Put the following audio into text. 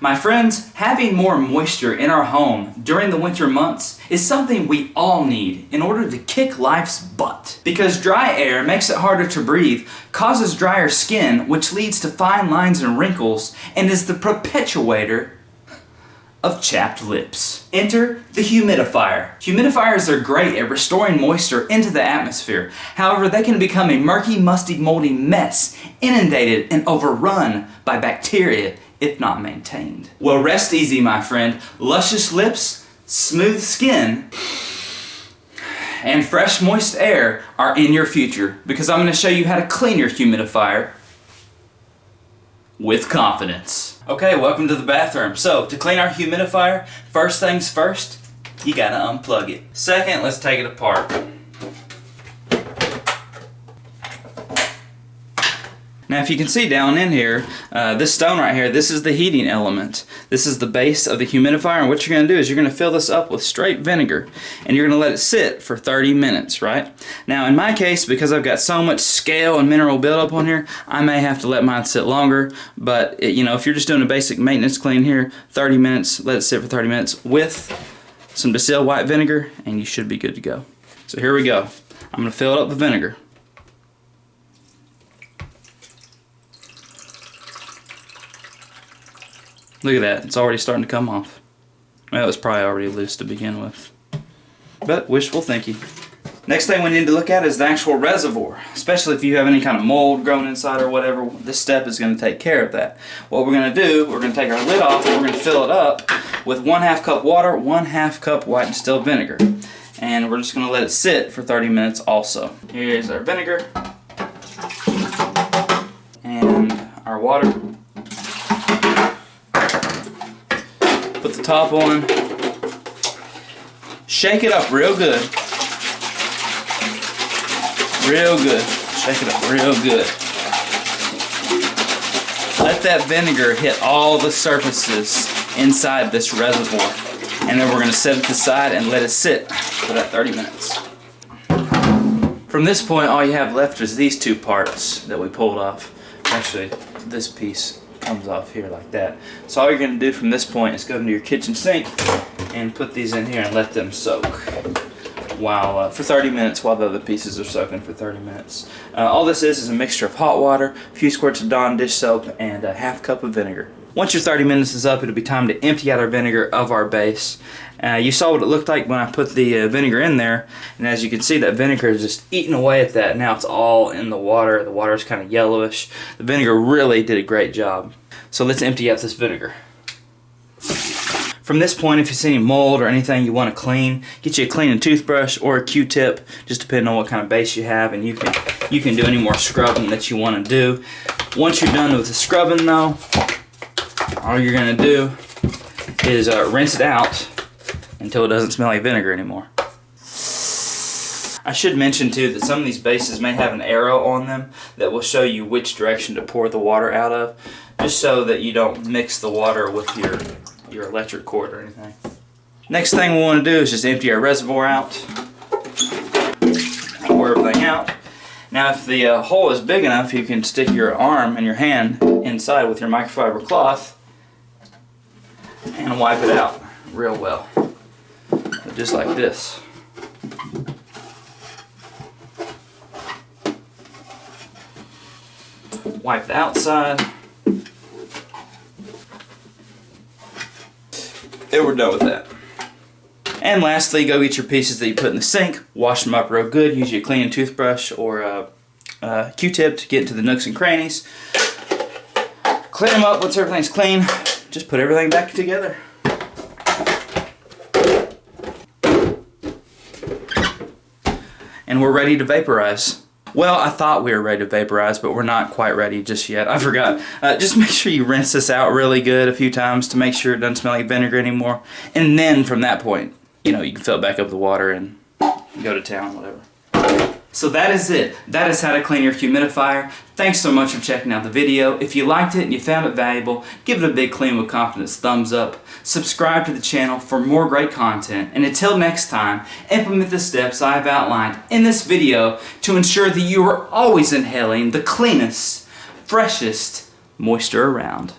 My friends, having more moisture in our home during the winter months is something we all need in order to kick life's butt. Because dry air makes it harder to breathe, causes drier skin, which leads to fine lines and wrinkles, and is the perpetrator of chapped lips. Enter the humidifier. Humidifiers are great at restoring moisture into the atmosphere. However, they can become a murky, musty, moldy mess, inundated and overrun by bacteria if not maintained. Well, rest easy, my friend. Luscious lips, smooth skin, and fresh, moist air are in your future, because I'm going to show you how to clean your humidifier with confidence. Okay, welcome to the bathroom. So, to clean our humidifier, first things first, you gotta unplug it. Second, let's take it apart. Now, if you can see down in here, this stone right here, this is the heating element. This is the base of the humidifier, and what you're going to do is you're going to fill this up with straight vinegar, and you're going to let it sit for 30 minutes, right? Now, in my case, because I've got so much scale and mineral buildup on here, I may have to let mine sit longer, but if you're just doing a basic maintenance clean here, 30 minutes, let it sit for 30 minutes with some distilled white vinegar, and you should be good to go. So here we go. I'm going to fill it up with vinegar. Look at that, it's already starting to come off. Well, it was probably already loose to begin with. But wishful thinking. Next thing we need to look at is the actual reservoir. Especially if you have any kind of mold growing inside or whatever, this step is going to take care of that. What we're going to do, we're going to take our lid off and we're going to fill it up with 1/2 cup water, 1/2 cup white distilled vinegar. And we're just going to let it sit for 30 minutes also. Here's our vinegar. And our water. Put the top on. Shake it up real good. Real good. Shake it up real good. Let that vinegar hit all the surfaces inside this reservoir. And then we're going to set it aside and let it sit for that 30 minutes. From this point, all you have left is these two parts that we pulled off. Actually, this piece comes off here like that. So all you're going to do from this point is go into your kitchen sink and put these in here and let them soak for 30 minutes while the other pieces are soaking for 30 minutes. All this is a mixture of hot water, a few squirts of Dawn dish soap, and 1/2 cup of vinegar. Once your 30 minutes is up, it'll be time to empty out our vinegar of our base. You saw what it looked like when I put the vinegar in there, and as you can see, that vinegar is just eating away at that. Now it's all in the water. The water is kind of yellowish. The vinegar really did a great job. So let's empty out this vinegar. From this point, if you see any mold or anything you want to clean, get you a cleaning toothbrush or a Q-tip, just depending on what kind of base you have, and you can do any more scrubbing that you want to do. Once you're done with the scrubbing though, all you're going to do is rinse it out until it doesn't smell like vinegar anymore. I should mention too that some of these bases may have an arrow on them that will show you which direction to pour the water out of, just so that you don't mix the water with your electric cord or anything. Next thing we want to do is just empty our reservoir out. Pour everything out. Now if the hole is big enough, you can stick your arm and your hand inside with your microfiber cloth and wipe it out real well. Just like this. Wipe the outside. And we're done with that. And lastly, go get your pieces that you put in the sink, wash them up real good, use your cleaning toothbrush or a Q-tip to get into the nooks and crannies. Clean them up once everything's clean. Just put everything back together. And we're ready to vaporize. Well, I thought we were ready to vaporize, but we're not quite ready just yet. I forgot. Just make sure you rinse this out really good a few times to make sure it doesn't smell like vinegar anymore. And then from that point, you can fill it back up with water and go to town, whatever. So that is it. That is how to clean your humidifier. Thanks so much for checking out the video. If you liked it and you found it valuable, give it a big Clean with Confidence thumbs up. Subscribe to the channel for more great content. And until next time, implement the steps I've outlined in this video to ensure that you are always inhaling the cleanest, freshest moisture around.